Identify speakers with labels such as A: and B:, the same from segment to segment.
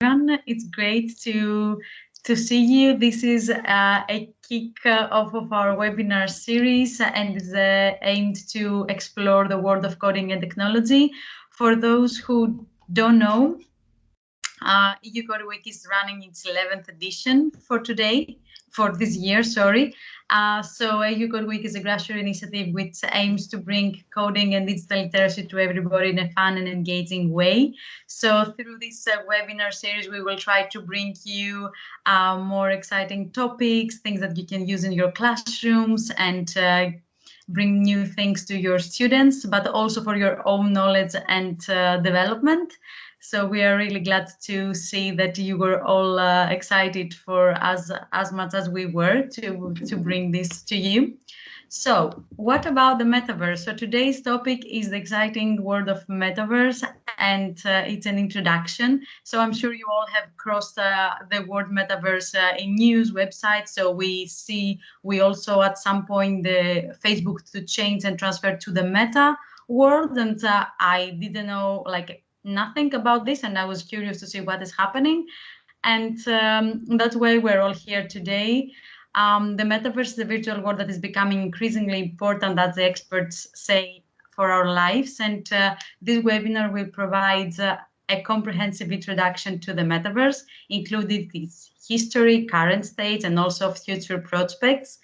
A: everyone. It's great to see you. This is a kick-off of our webinar series and is aimed to explore the world of coding and technology. For those who don't know, EU Code Week is running its 11th edition for this year, sorry. So EU Code Week is a grassroots initiative which aims to bring coding and digital literacy to everybody in a fun and engaging way. So through this webinar series, we will try to bring you more exciting topics, things that you can use in your classrooms and bring new things to your students, but also for your own knowledge and development. So we are really glad to see that you were all excited for us as much as we were to bring this to you. So what about the metaverse? So today's topic is the exciting world of metaverse, and it's an introduction. So I'm sure you all have crossed the word metaverse in news websites. So we also at some point the Facebook to change and transfer to the meta world, and I didn't know nothing about this, and I was curious to see what is happening, and that's why we're all here today. The metaverse is a virtual world that is becoming increasingly important, as the experts say, for our lives, and this webinar will provide a comprehensive introduction to the metaverse, including its history, current state, and also future prospects.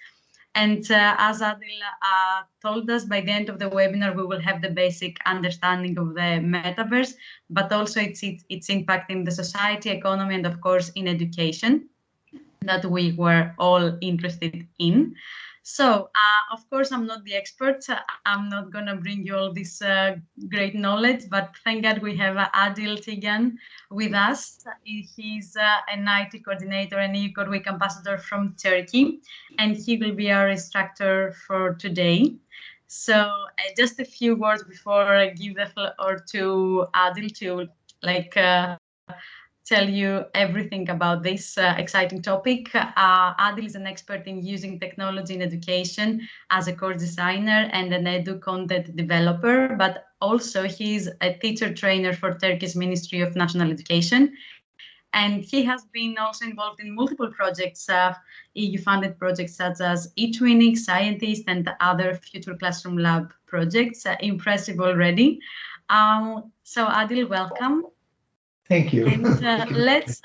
A: And as Adil told us, by the end of the webinar, we will have the basic understanding of the metaverse, but also its impact in the society, economy, and of course in education that we were all interested in. So, of course, I'm not the expert. I'm not going to bring you all this great knowledge, but thank God we have Adil Tigan with us. He's an IT coordinator and EU Code Week ambassador from Turkey, and he will be our instructor for today. So, just a few words before I give the floor to Adil to tell you everything about this exciting topic. Adil is an expert in using technology in education as a course designer and an edu content developer, but also he's a teacher trainer for Turkey's Ministry of National Education. And he has been also involved in multiple projects, EU-funded projects such as eTwinning, Scientist, and other Future Classroom Lab projects. Impressive already. So Adil, welcome.
B: Thank you.
A: And let's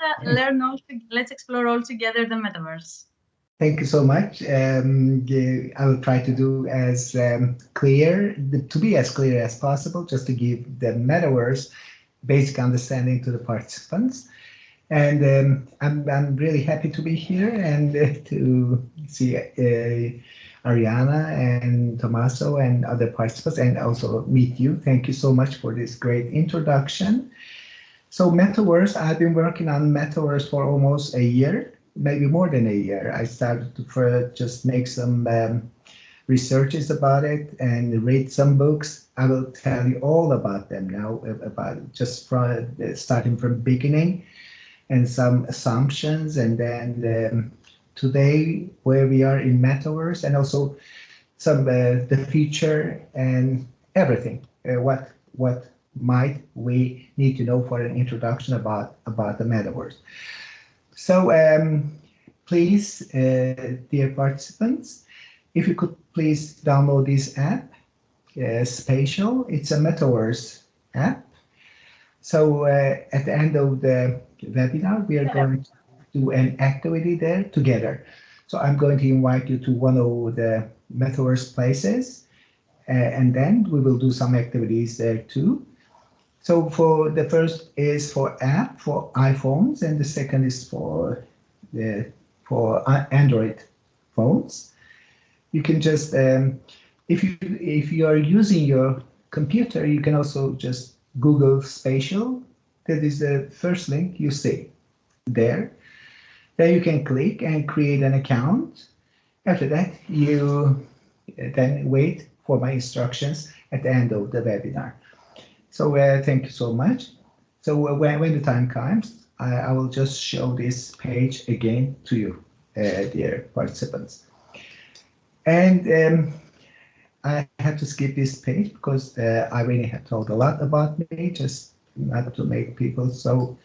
A: explore all together the metaverse.
B: Thank you so much. I will try to do as to be as clear as possible, just to give the metaverse basic understanding to the participants. And I'm really happy to be here and to see Ariana and Tommaso and other participants, and also meet you. Thank you so much for this great introduction. So Metaverse, I've been working on Metaverse for almost a year, maybe more than a year. I started to just make some researches about it and read some books. I will tell you all about them now, about just starting from beginning and some assumptions, and then today where we are in Metaverse, and also some the future and everything. What might we need to know for an introduction about the metaverse. So please, dear participants, if you could please download this app, Spatial. It's a metaverse app. So at the end of the webinar, we are going to do an activity there together. So I'm going to invite you to one of the metaverse places, and then we will do some activities there too. So for the first is for app for iPhones, and the second is for Android phones. You can just if you are using your computer, you can also just Google Spatial. That is the first link you see there. Then you can click and create an account. After that, you then wait for my instructions at the end of the webinar. So thank you so much. So when the time comes, I will just show this page again to you, dear participants. And I have to skip this page because I really have told a lot about me, just not to make people so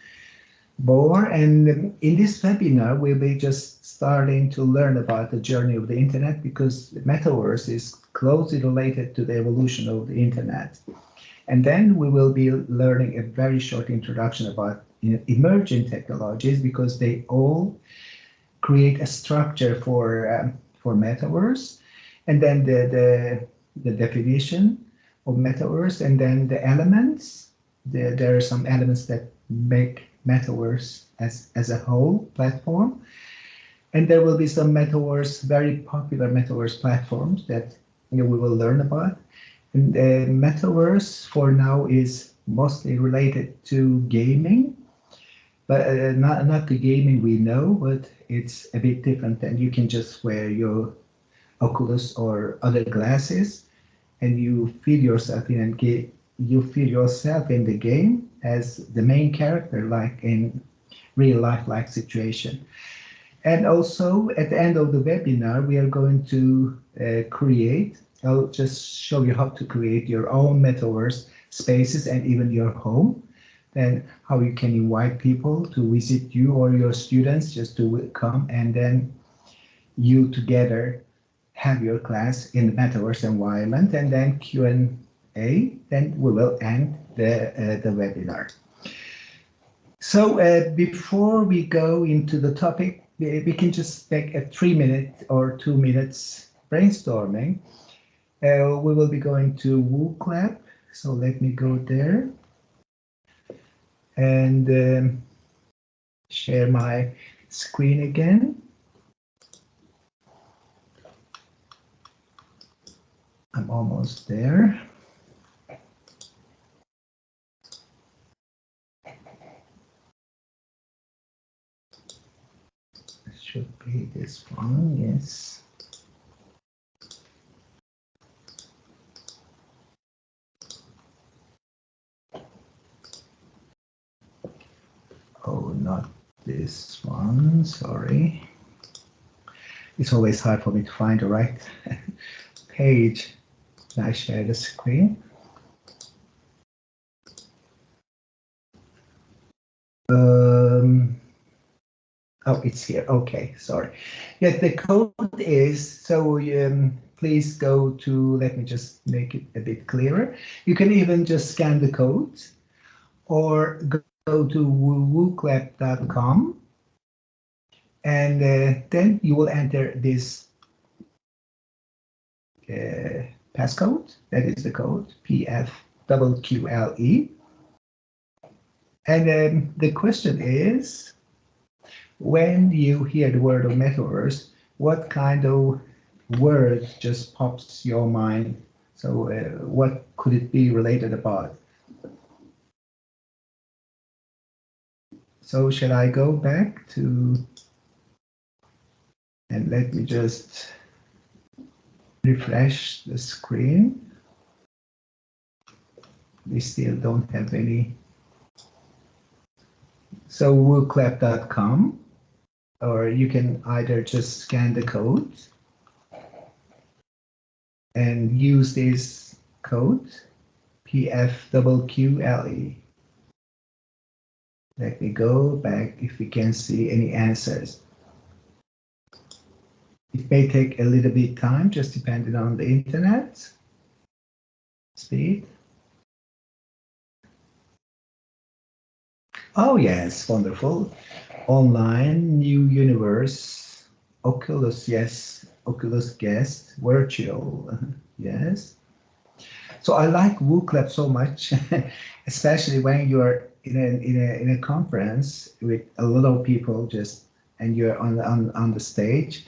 B: more. And in this webinar, we'll be just starting to learn about the journey of the internet, because the metaverse is closely related to the evolution of the internet. And then we will be learning a very short introduction about emerging technologies, because they all create a structure for metaverse, and then the definition of metaverse, and then the elements. There are some elements that make metaverse as a whole platform, and there will be some metaverse, very popular metaverse platforms that we will learn about. And the metaverse for now is mostly related to gaming, but not the gaming we know, but it's a bit different. And you can just wear your Oculus or other glasses, and you feel yourself in and you feel yourself in the game as the main character, like in real life like situation. And also at the end of the webinar, we are going to I'll just show you how to create your own metaverse spaces and even your home. Then how you can invite people to visit you or your students just to come, and then you together have your class in the metaverse environment, and then Q&A. Then we will end the webinar. So before we go into the topic, we can just make a 3-minute or 2 minutes brainstorming. We will be going to WooClap. So let me go there and share my screen again. I'm almost there. It should be this one, yes. Oh, not this one, sorry. It's always hard for me to find the right page. I share the screen. Oh, it's here. Okay, sorry. Yeah, the code is, so please go to, let me just make it a bit clearer. You can even just scan the code or go to wooclap.com, and then you will enter this passcode. That is the code, PFQQLE. And the question is, when you hear the word of metaverse, what kind of word just pops your mind? So what could it be related about? So shall I go back to, and let me just refresh the screen. We still don't have any. So wooclap.com, or you can either just scan the code and use this code, PFQQLE. Let me go back if we can see any answers. It may take a little bit time, just depending on the internet speed. Oh yes, wonderful. Online, new universe, Oculus, yes, Oculus guest, virtual, yes. So I like WooClap so much, especially when you're in a conference with a lot of people just, and you're on the stage.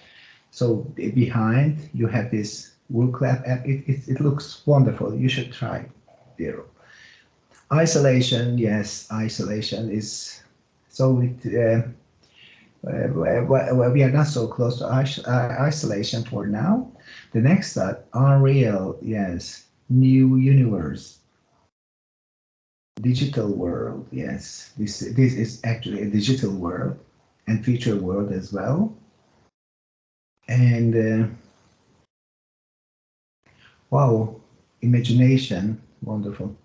B: So behind you have this WooClap app. It looks wonderful. You should try it. Isolation, yes, isolation is so we are not so close to isolation for now. The next thought, unreal, yes, new universe, digital world, yes, this is actually a digital world and future world as well. And wow, imagination, wonderful.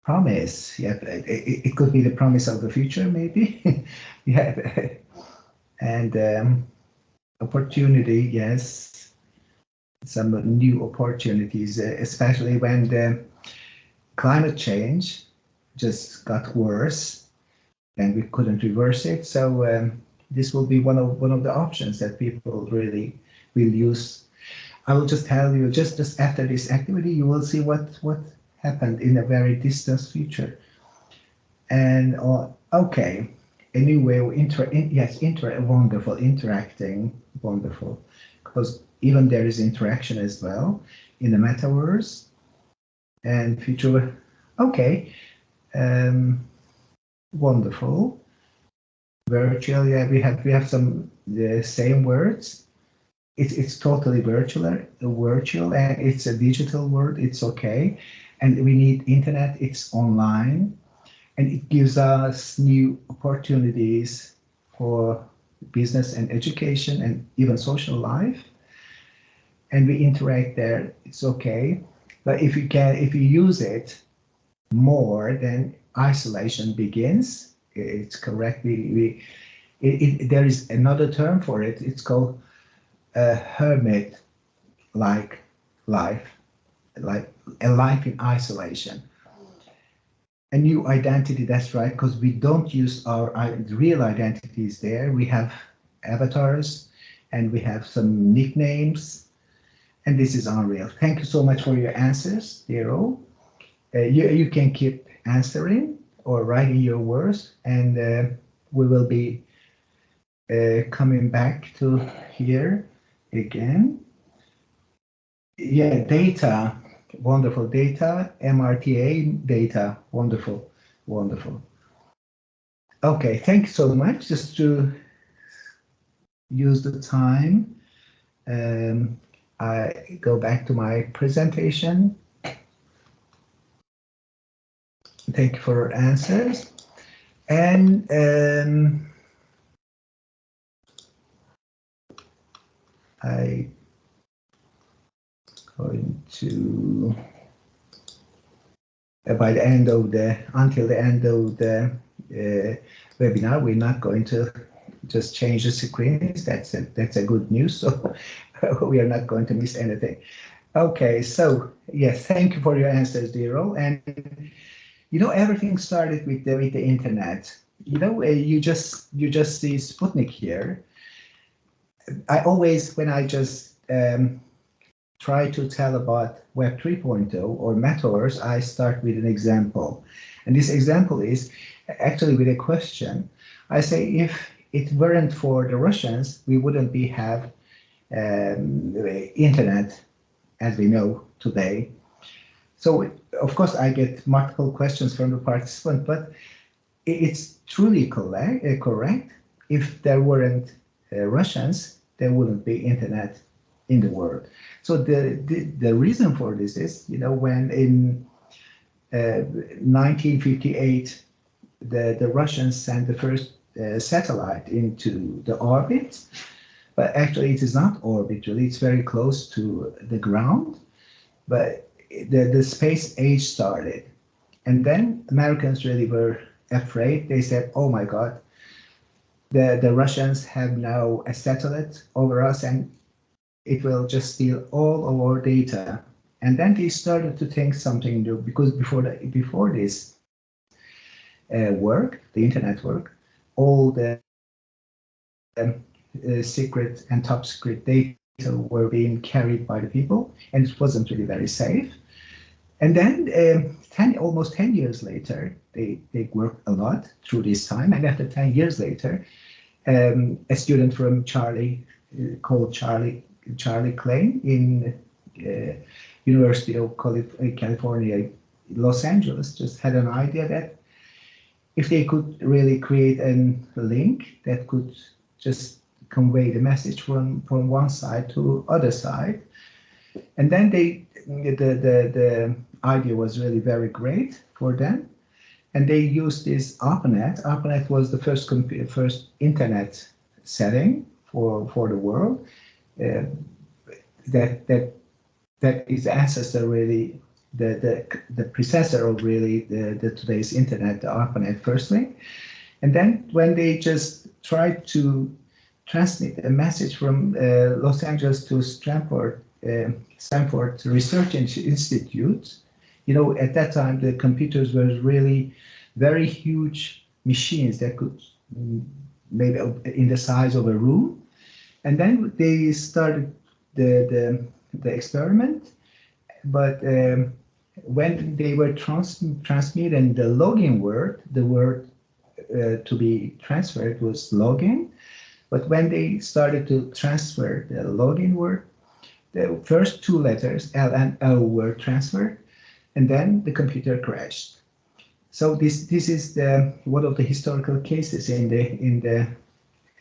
B: promise. Yeah, it could be the promise of the future, maybe. Yeah, and opportunity. Yes, some new opportunities, especially when the climate change just got worse and we couldn't reverse it. So this will be one of the options that people really will use. I will just tell you, just after this activity, you will see what happened in a very distant future. And okay, a new way of wonderful, interacting, wonderful, because even there is interaction as well in the metaverse and future. Okay, um, wonderful. Virtual, yeah, we have some the same words. It's totally virtual, and it's a digital world. It's okay, and we need internet. It's online, and it gives us new opportunities for business and education and even social life. And we interact there. It's okay, but if you use it more, then isolation begins. It's correct. There is another term for it. It's called hermit-like life, like a life in isolation. A new identity, that's right, because we don't use our real identities there. We have avatars and we have some nicknames, and this is unreal. Thank you so much for your answers, Dero. You can keep answering or writing your words, and we will be coming back to here again. Yeah, data, wonderful data, MRTA data, wonderful, wonderful. Okay, thank you so much. Just to use the time, I go back to my presentation. Thank you for your answers. And I going to by the end of the until the end of the webinar, we're not going to just change the screens. That's a good news. So we are not going to miss anything. Okay, so yes, thank you for your answers, Dero. And everything started with the internet. You just see Sputnik here. I always, when I just try to tell about Web 3.0 or Metaverse, I start with an example. And this example is actually with a question. I say, if it weren't for the Russians, we wouldn't have internet as we know today. So, of course, I get multiple questions from the participant, but it's truly correct. If there weren't Russians, there wouldn't be internet in the world. So the reason for this is, when in 1958, the Russians sent the first satellite into the orbit, but actually it is not orbit really, it's very close to the ground, but the space age started. And then Americans really were afraid. They said, oh my God, the Russians have now a satellite over us and it will just steal all of our data. And then they started to think something new, because before this work, the internet work, all the secret and top secret data were being carried by the people, and it wasn't really very safe. And then almost 10 years later, they worked a lot through this time. And after 10 years later, a student from called Charlie Klein in University of California, Los Angeles, just had an idea that if they could really create a link that could just convey the message from one side to other side, and then the idea was really very great for them, and they used this ARPANET. ARPANET was the first internet setting for the world. That its ancestor really the predecessor of really the today's internet, the ARPANET firstly. And then when they just tried to transmit a message from Los Angeles to Stanford Research Institute, at that time the computers were really very huge machines that could maybe in the size of a room. And then they started the experiment, but when they were transmitting the login word, the word to be transferred was login. But when they started to transfer the login word, the first two letters, L and O, were transferred, and then the computer crashed. So this is one of the historical cases in the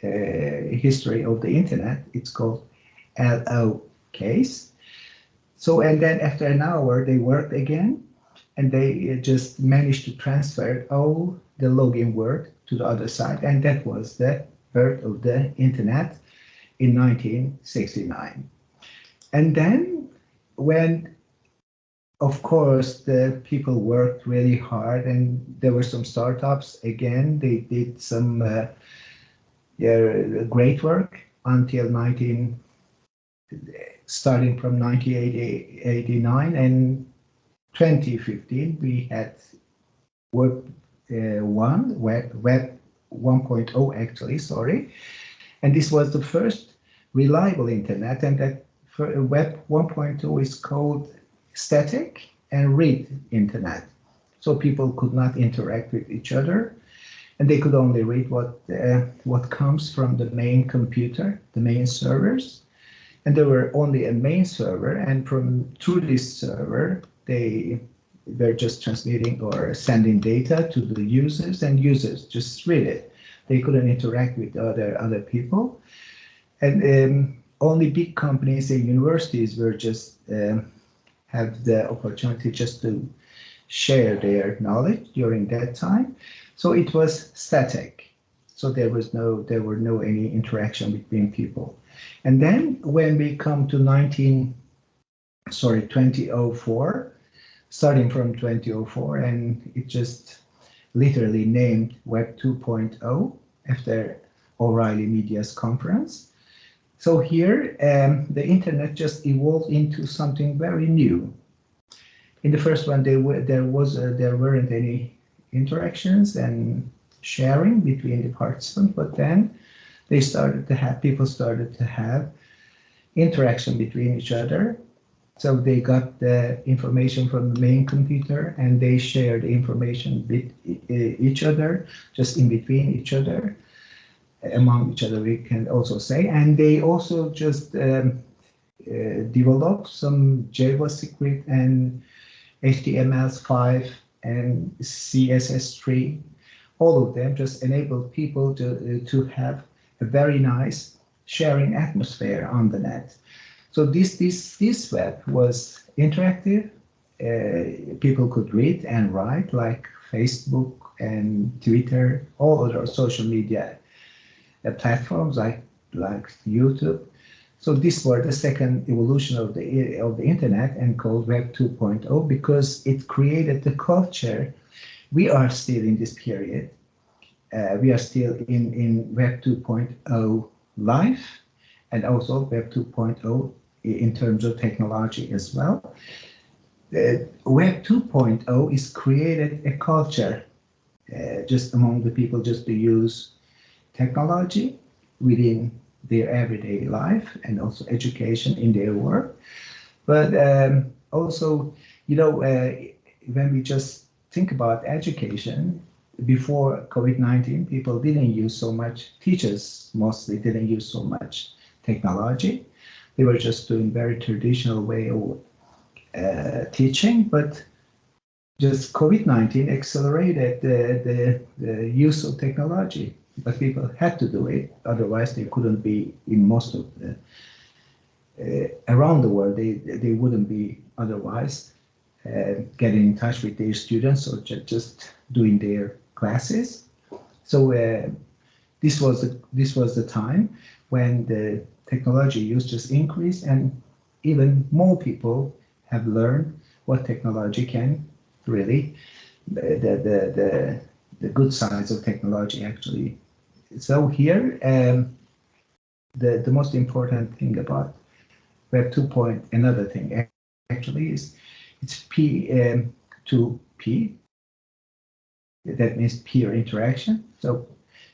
B: history of the internet. It's called LO case. So, and then after an hour, they worked again, and they just managed to transfer all the login word to the other side, and that was the birth of the internet in 1969. And then when, of course, the people worked really hard, and there were some startups, again, they did some great work until starting from 1989 and 2015, we had Web 1.0 actually, sorry. And this was the first reliable internet, and that Web 1.0 is called static and read internet. So people could not interact with each other, and they could only read what comes from the main computer, the main servers. And there were only a main server, and through this server, they were just transmitting or sending data to the users, and users just read it. They couldn't interact with other people. And only big companies and universities were just have the opportunity just to share their knowledge during that time. So it was static. So there were no any interaction between people. And then when we come to 2004, starting from 2004, and it just literally named Web 2.0 after O'Reilly Media's conference. So here, the internet just evolved into something very new. In the first one, there weren't any interactions and sharing between the participants, but then people started to have interaction between each other. So they got the information from the main computer, and they shared the information with each other, just in between each other, among each other, we can also say. And they also just developed some JavaScript and HTML5 and CSS3. All of them just enabled people to have a very nice sharing atmosphere on the net. So this web was interactive. People could read and write, like Facebook and Twitter, all other social media platforms like YouTube. So this was the second evolution of the internet, and called Web 2.0, because it created the culture. We are still in this period. We are still in Web 2.0 life, and also Web 2.0 in terms of technology as well. Web 2.0 is created a culture just among the people, just to use technology within their everyday life, and also education in their work. But also, when we just think about education, before COVID-19, people didn't use so much, teachers mostly didn't use so much technology. They were just doing very traditional way of teaching, but just COVID-19 accelerated the use of technology. But people had to do it, otherwise they couldn't be in most of the around the world. They wouldn't be otherwise getting in touch with their students, or just doing their classes. So this was the time when the technology use just increased, and even more people have learned what technology can really, the good sides of technology actually. So here, the most important thing about Web 2. Another thing actually is it's P2P. That means peer interaction. So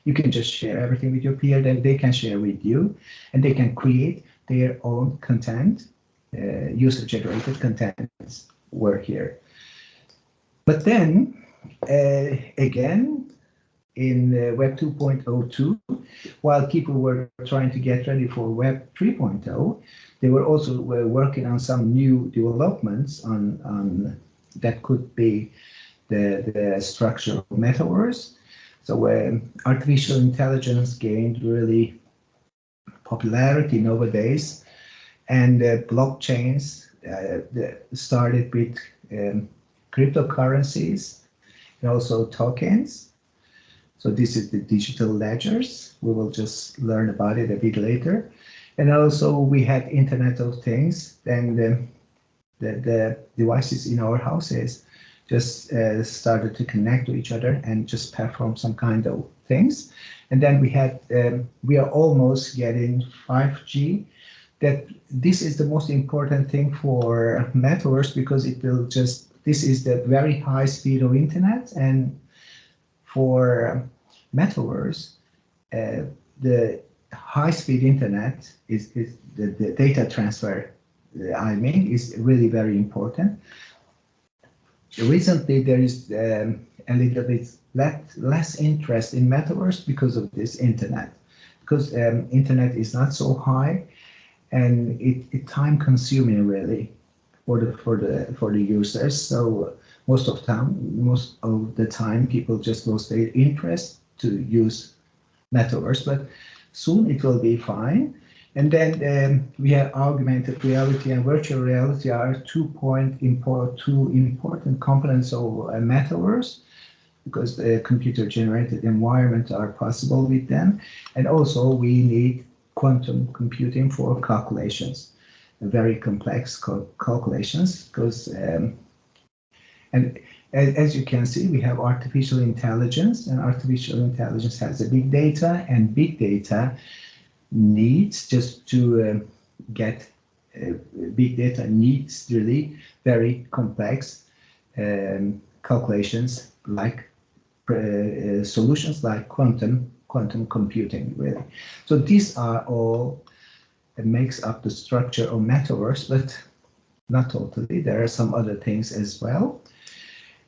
B: you can just share everything with your peer, then they can share with you, and they can create their own content, user-generated contents work here. But then, again, in Web 2.02, while people were trying to get ready for Web 3.0, they were also working on some new developments on that could be the structure of metaverse. So artificial intelligence gained really popularity nowadays, and blockchains started with cryptocurrencies and also tokens. So this is the digital ledgers. We will just learn about it a bit later. And also we had Internet of Things, and the devices in our houses just started to connect to each other and just perform some kind of things. And then we are almost getting 5G. That this is the most important thing for metaverse, because it will this is the very high speed of internet, and for metaverse, the high-speed internet is the data transfer. I mean, is really very important. Recently, there is a little bit less interest in metaverse because of this internet, because internet is not so high, and it time-consuming really for the users. So most of the time, people just lost their interest to use metaverse, but soon it will be fine. And then we have augmented reality and virtual reality are two important components of metaverse, because the computer-generated environment are possible with them. And also we need quantum computing for calculations, very complex calculations, because and as you can see, we have artificial intelligence, and artificial intelligence has a big data, and big data needs just to get big data needs really very complex calculations, like solutions like quantum computing really. So these are all makes up the structure of metaverse, but not totally. There are some other things as well.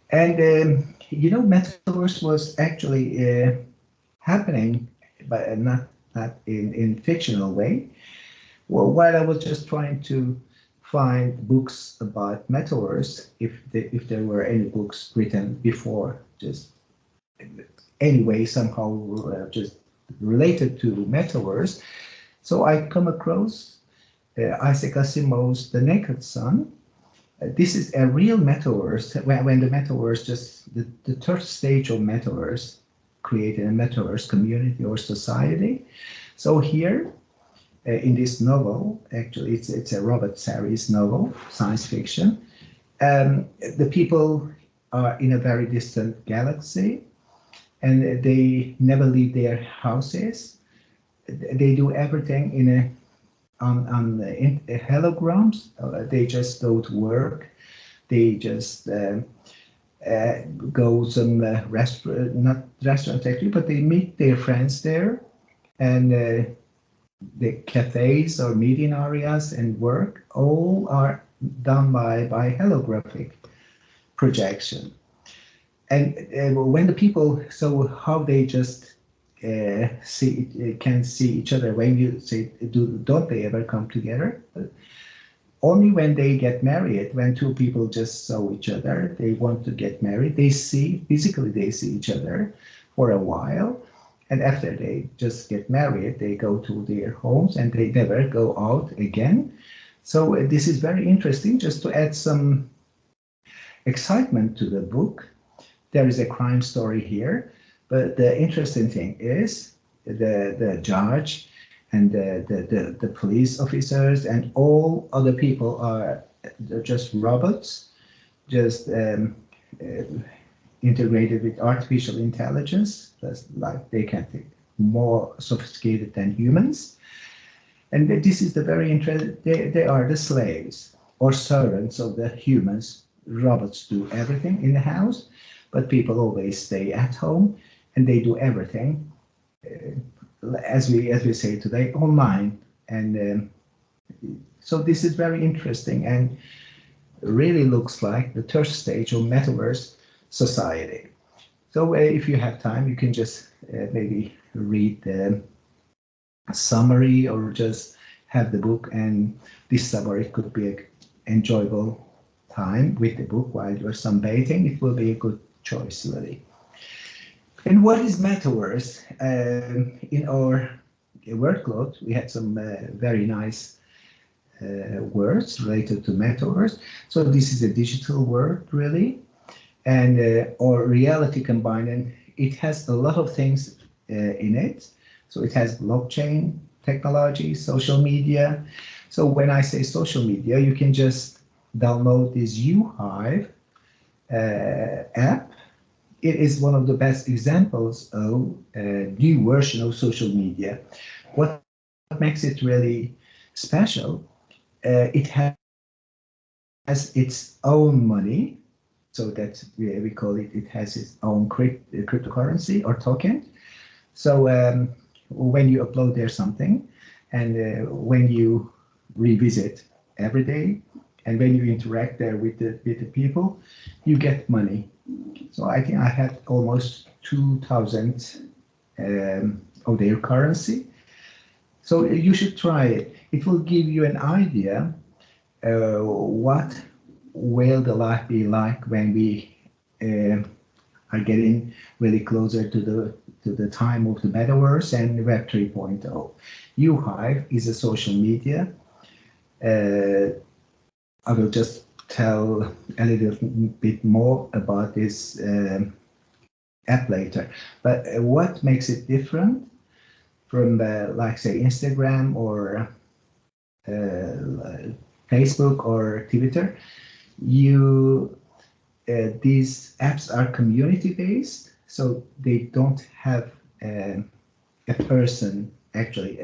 B: And metaverse was actually happening, but not in fictional way. Well, while I was just trying to find books about metaverse, if there were any books written before, just anyway somehow just related to metaverse, so I come across Isaac Asimov's The Naked Sun. This is a real metaverse, when the metaverse the third stage of metaverse, creating a metaverse community or society. So here in this novel, actually it's a Robert Saris novel, science fiction. The people are in a very distant galaxy, and they never leave their houses. They do everything in holograms. They just don't work. They just go some restaurant, not restaurant actually, but they meet their friends there, and the cafes or meeting areas and work all are done by holographic projection. And when the people, so how they just can see each other, when you say, don't they ever come together? Only when they get married, when two people just saw each other, they want to get married, they see each other for a while, and after they just get married, they go to their homes and they never go out again. So this is very interesting, just to add some excitement to the book. There is a crime story here, but the interesting thing is the judge and the police officers and all other people are just robots, just integrated with artificial intelligence, that's like they can think more sophisticated than humans. And this is the very interesting, they are the slaves or servants of the humans. Robots do everything in the house, but people always stay at home and they do everything, as we say today, online. And so this is very interesting and really looks like the third stage of metaverse society. So if you have time, you can just maybe read the summary or just have the book and this summer it could be an enjoyable time with the book while you're sunbathing. It will be a good choice, really. And what is metaverse? In our word cloud, we had some very nice words related to metaverse. So this is a digital word, really, and or reality combined, and it has a lot of things in it. So it has blockchain technology, social media. So when I say social media, you can just download this UHive app. It is one of the best examples of a new version of social media. What makes it really special, it has its own money, so that we call it, it has its own cryptocurrency or token. So when you upload there something, and when you revisit every day, and when you interact there with the people, you get money. So I think I had almost 2,000 of their currency. So you should try it. It will give you an idea what will the life be like when we are getting really closer to the time of the metaverse and Web 3.0. UHive is a social media. I will just tell a little bit more about this app later. But what makes it different from like say Instagram or Facebook or Twitter? These apps are community based, so they don't have a person actually,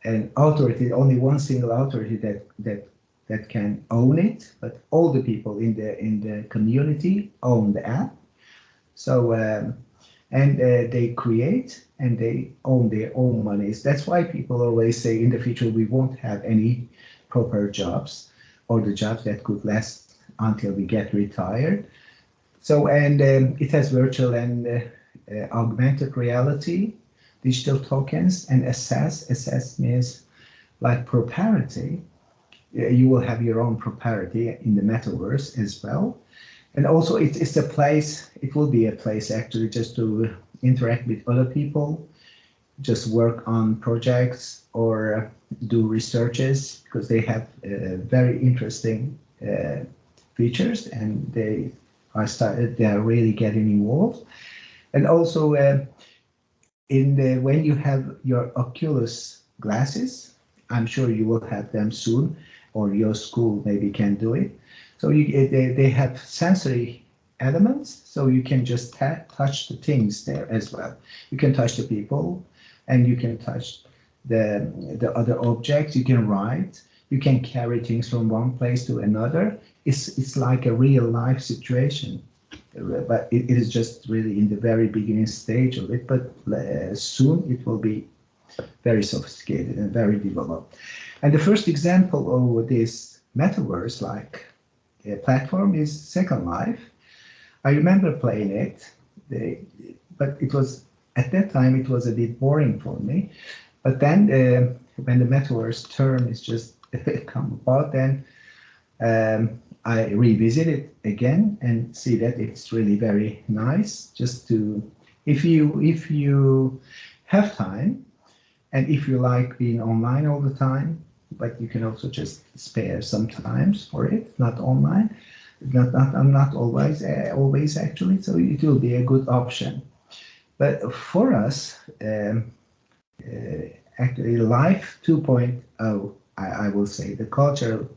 B: an authority, only one single authority that can own it, but all the people in the community own the app. So and they create and they own their own monies. That's why people always say in the future we won't have any proper jobs, or the jobs that could last until we get retired. So and it has virtual and augmented reality, digital tokens, and assess. Assess means like propriety. You will have your own propriety in the metaverse as well. And also it's a place, it will be a place actually just to interact with other people, just work on projects or do researches, because they have very interesting features and they are really getting involved. And also when you have your Oculus glasses, I'm sure you will have them soon, or your school maybe can do it. So they have sensory elements, so you can just touch the things there as well. You can touch the people, and you can touch the other objects. You can write. You can carry things from one place to another. It's like a real life situation, but it is just really in the very beginning stage of it. But soon it will be very sophisticated and very developed. And the first example of this metaverse like platform is Second Life. I remember playing it, but it was at that time it was a bit boring for me. But then when the metaverse term is just come about, then I revisit it again and see that it's really very nice. Just to, if you have time, and if you like being online all the time, but you can also just spare some times for it, not online. I'm not always actually, so it will be a good option. But for us, actually, Life 2.0, I will say, the cultural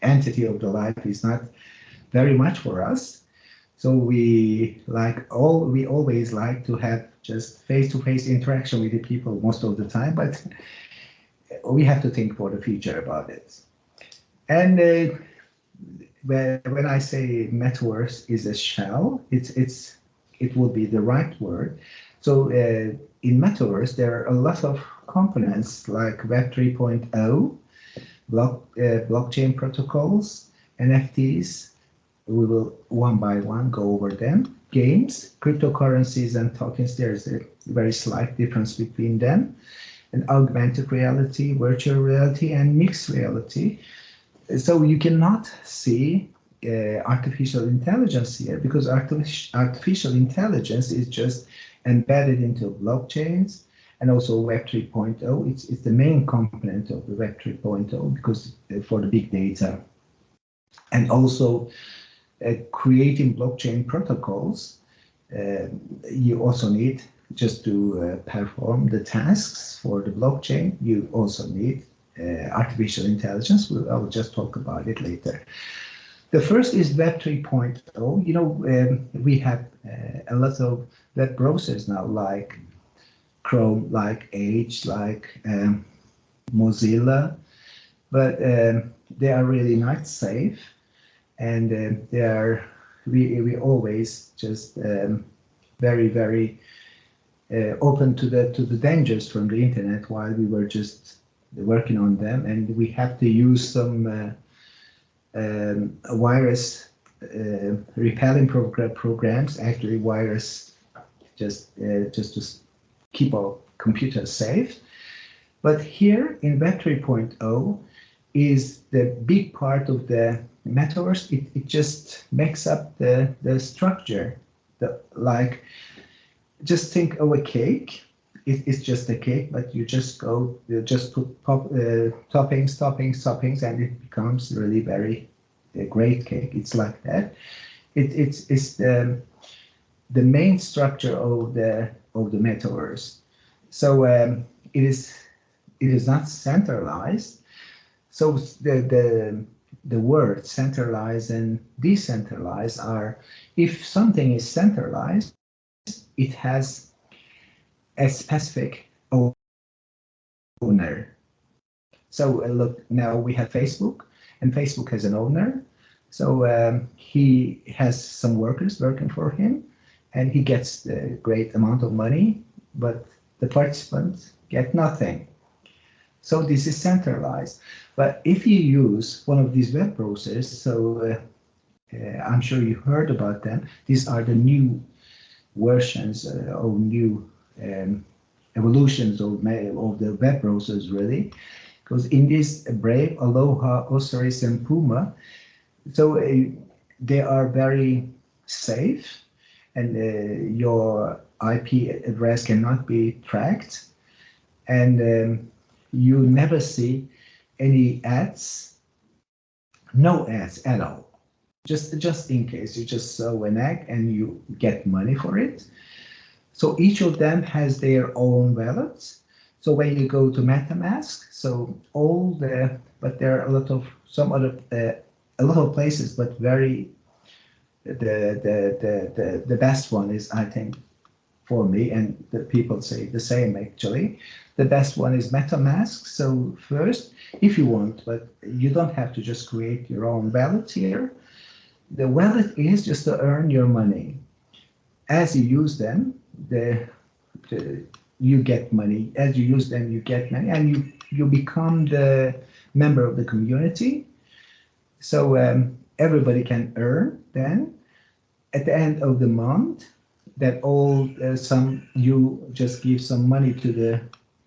B: entity of the life is not very much for us. So we always like to have just face-to-face interaction with the people most of the time, but we have to think for the future about it. And when I say metaverse is a shell, it will be the right word. So in metaverse, there are a lot of components like Web 3.0, blockchain protocols, NFTs. We will one by one go over them. Games, cryptocurrencies, and tokens. There's a very slight difference between them. And augmented reality, virtual reality, and mixed reality. So you cannot see artificial intelligence here because artificial intelligence is just embedded into blockchains and also Web 3.0. It's the main component of the Web 3.0 because for the big data. And also creating blockchain protocols, you also need just to perform the tasks for the blockchain, you also need artificial intelligence. I will just talk about it later. The first is Web 3.0. You know, we have a lot of web browsers now, like Chrome, like Edge, like Mozilla, but they are really not safe, and they are we always just very open to the dangers from the internet while we were just working on them, and we have to use some virus repelling programs, actually virus, just to keep our computers safe. But here in Web 3.0 is the big part of the metaverse. It just makes up the structure, like, just think of a cake. It's just a cake, but you just put toppings, and it becomes really very great cake. It's like that. It's the main structure of the metaverse. So it is not centralized. So the words centralized and decentralized are, if something is centralized, it has a specific owner. So look, now we have Facebook, and Facebook has an owner. So he has some workers working for him, and he gets a great amount of money, but the participants get nothing. So this is centralized. But if you use one of these web browsers, so I'm sure you heard about them. These are the new versions of new evolutions of the web browsers, really, because in this Brave, Aloha, Osiris, and Puma, so they are very safe, and your IP address cannot be tracked, and you never see any ads, no ads at all. Just in case you just sell an egg and you get money for it. So each of them has their own wallets. So when you go to MetaMask, so but there are a lot of places, but very the best one is, I think, for me, and the people say the same actually. The best one is MetaMask. So first, if you want, but you don't have to just create your own wallet here. The wallet is just to earn your money. As you use them, you get money. As you use them, you get money, and you become the member of the community. So everybody can earn then. At the end of the month, that you just give some money to the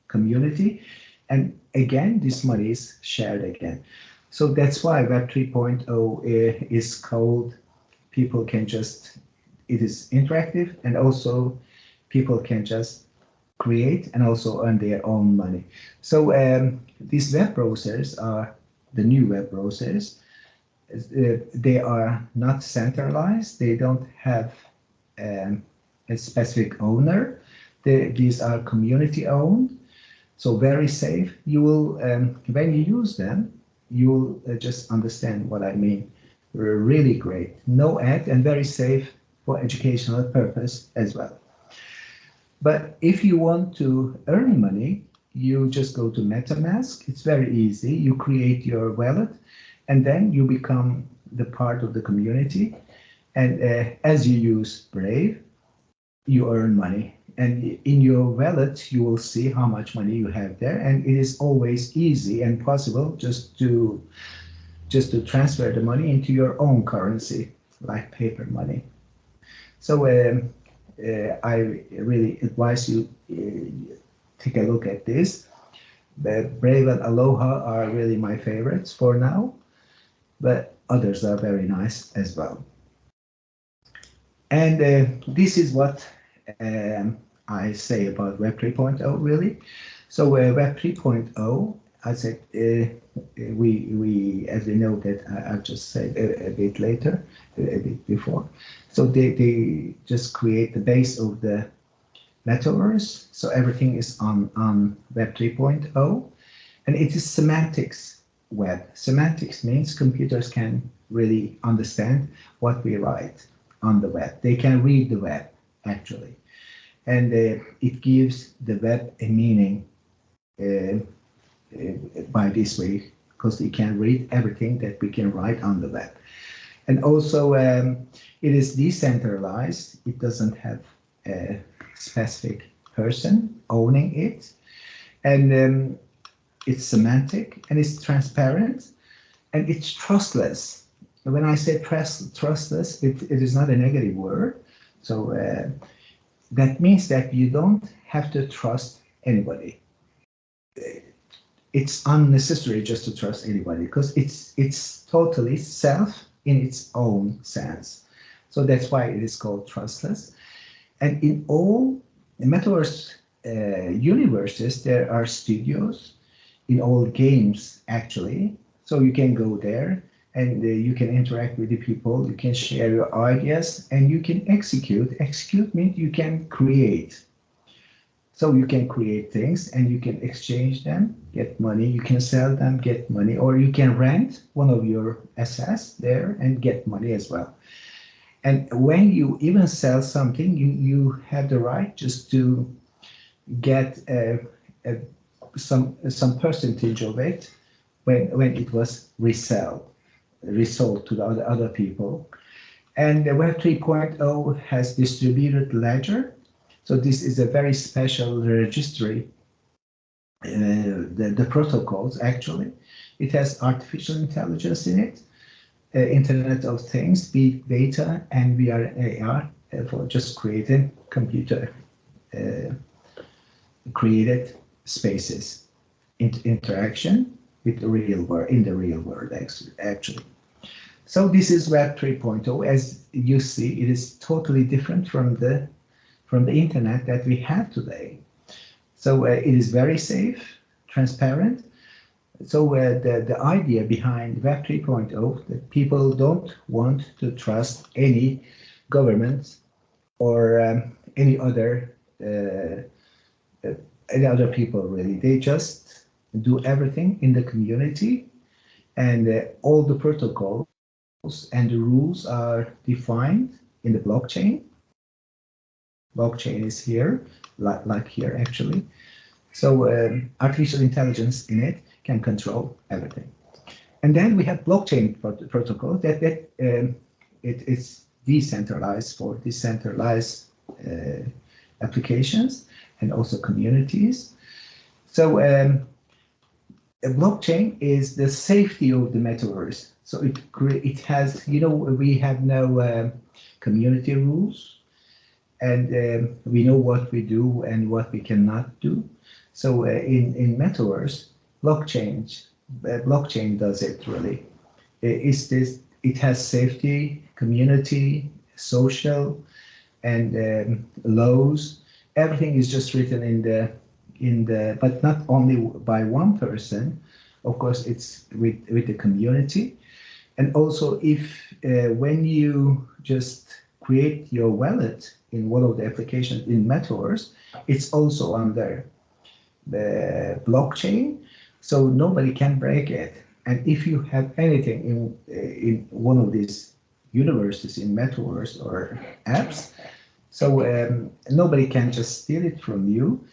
B: community, and again, this money is shared again. So that's why Web 3.0 is called, people can just, it is interactive, and also people can just create and also earn their own money. So these web browsers are the new web browsers. They are not centralized. They don't have a specific owner. These are community owned, so very safe. You will, when you use them, you will just understand what I mean. really great. No ad and very safe for educational purpose as well. But if you want to earn money, you just go to MetaMask. It's very easy. You create your wallet and then you become the part of the community. And as you use Brave, you earn money. And in your wallet, you will see how much money you have there. And it is always easy and possible just to transfer the money into your own currency, like paper money. So I really advise you take a look at this. Brave and Aloha are really my favorites for now, but others are very nice as well. And this is what I say about Web 3.0 really. So Web 3.0, I said we as we know that I've just said a bit later, a bit before. So they just create the base of the Metaverse. So everything is on Web 3.0, and it is semantics web. Semantics means computers can really understand what we write on the web. They can read the web actually, and it gives the web a meaning by this way, because it can read everything that we can write on the web. And also it is decentralized. It doesn't have a specific person owning it, and it's semantic and it's transparent and it's trustless. When I say trustless, it is not a negative word. So that means that you don't have to trust anybody. It's unnecessary just to trust anybody because it's totally self in its own sense. So that's why it is called trustless. And in all Metaverse universes, there are studios in all games actually. So you can go there and you can interact with the people, you can share your ideas, and you can execute. Execute means you can create. So you can create things and you can exchange them, get money, you can sell them, get money, or you can rent one of your assets there and get money as well. And when you even sell something, you have the right just to get some percentage of it when it was resold to the other people. And the Web 3.0 has distributed ledger. So this is a very special registry, the protocols actually. It has artificial intelligence in it, Internet of Things, big data, and VR and AR for just creating computer created spaces, interaction with the real world, in the real world actually. So this is Web 3.0. As you see, it is totally different from the internet that we have today. So it is very safe, transparent. So the idea behind Web 3.0 that people don't want to trust any government or any other people really. They just do everything in the community, and all the protocols and the rules are defined in the blockchain. Blockchain is here, like here actually. So artificial intelligence in it can control everything. And then we have blockchain protocol that it is decentralized for decentralized applications and also communities. So a blockchain is the safety of the metaverse. So it has, we have no community rules, and we know what we do and what we cannot do. So in metaverse, blockchain does it really. It has safety, community, social, and laws. Everything is just written in the, but not only by one person. Of course, it's with the community. And also, if when you just create your wallet in one of the applications in Metaverse, it's also under the blockchain, so nobody can break it. And if you have anything in one of these universes, in Metaverse or apps, so nobody can just steal it from you.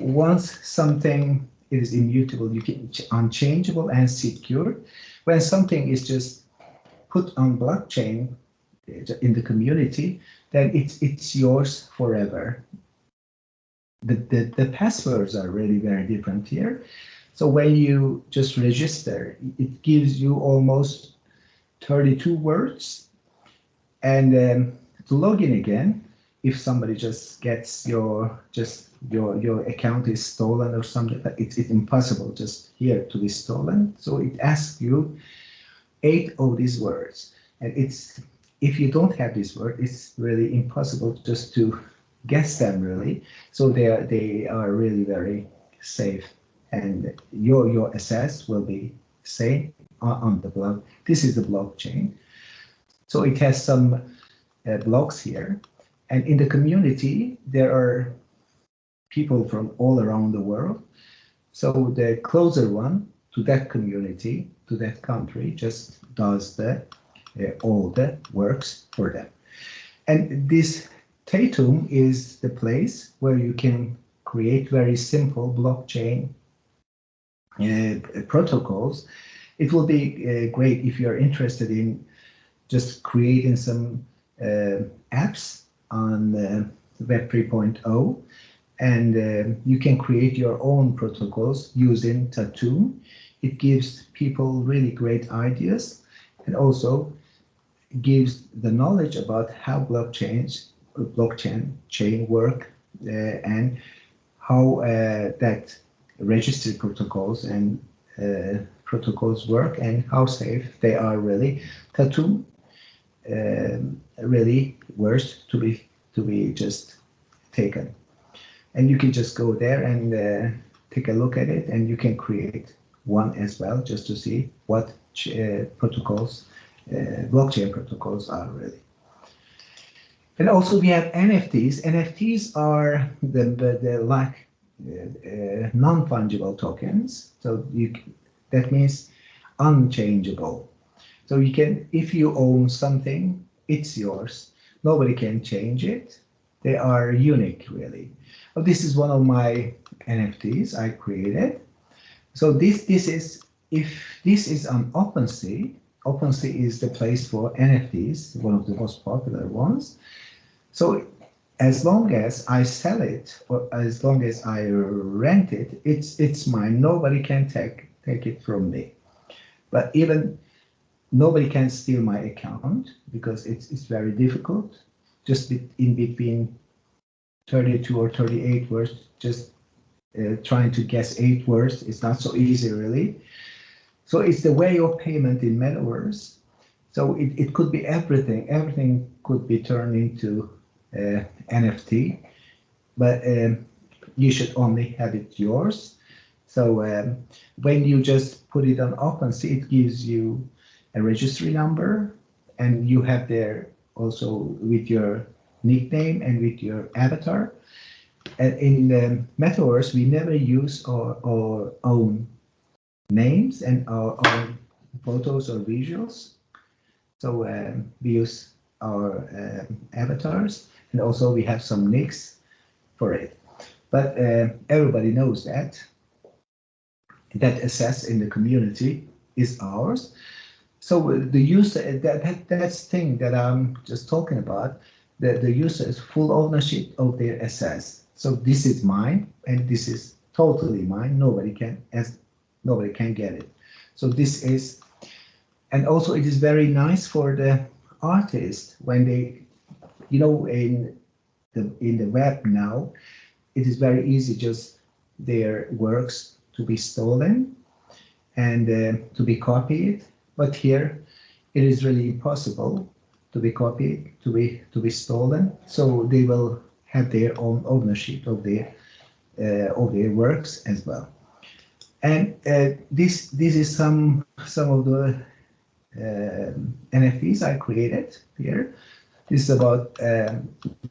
B: Once something is immutable, you can unchangeable and secure. When something is just put on blockchain in the community, then it's yours forever. The passwords are really very different here. So when you just register, it gives you almost 32 words. And to log in again, if somebody just gets your account is stolen or something, it's impossible just here to be stolen. So it asks you 8 of these words, and it's if you don't have this word, it's really impossible just to guess them really. So they are really very safe, and your access will be safe on the block. This is the blockchain. So it has some blocks here, and in the community there are people from all around the world. So the closer one to that community, to that country, just does all the works for them. And this Tatum is the place where you can create very simple blockchain protocols. It will be great if you're interested in just creating some apps on Web 3.0, and you can create your own protocols using Tatum. It gives people really great ideas, and also gives the knowledge about how blockchain chain work, and how that registry protocols and protocols work, and how safe they are really. Tatum really worth to be just taken, and you can just go there and take a look at it, and you can create one as well just to see what protocols, blockchain protocols are really. And also we have NFTs. NFTs are the like non-fungible tokens. So that means unchangeable. So you can, if you own something, it's yours. Nobody can change it. They are unique, really. Oh, this is one of my NFTs I created. So this is, if this is on OpenSea. OpenSea is the place for NFTs, one of the most popular ones. So as long as I sell it, or as long as I rent it, it's mine. Nobody can take it from me. But even nobody can steal my account, because it's very difficult. Just in between 32 or 38 words, just trying to guess 8 words is not so easy, really. So it's the way of payment in Metaverse. So it could be everything. Everything could be turned into NFT, but you should only have it yours. So when you just put it on OpenSea, it gives you a registry number, and you have there also with your nickname and with your avatar. And in the Metaverse, we never use our own names and our own photos or visuals. So we use our avatars, and also we have some nicks for it. But everybody knows that access in the community is ours. So the user, that's thing that I'm just talking about, the user is full ownership of their access. So this is mine, and this is totally mine. Nobody can get it. So this is, and also it is very nice for the artist when they, in the web now, it is very easy just their works to be stolen and to be copied. But here it is really impossible to be copied, to be stolen. So they will have their own ownership of their works as well. And this is some of the NFTs I created here. This is about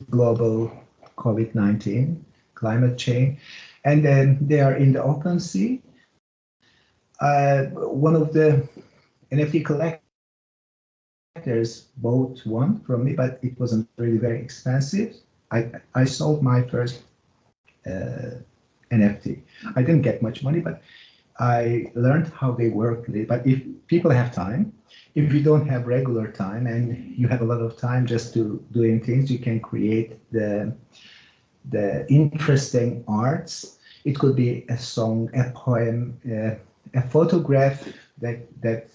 B: global COVID-19, climate change, and then they are in the OpenSea. One of the NFT collectors bought one from me, but it wasn't really very expensive. I sold my first NFT. I didn't get much money, but I learned how they work. But if people have time, if you don't have regular time and you have a lot of time just to doing things, you can create the interesting arts. It could be a song, a poem, a photograph that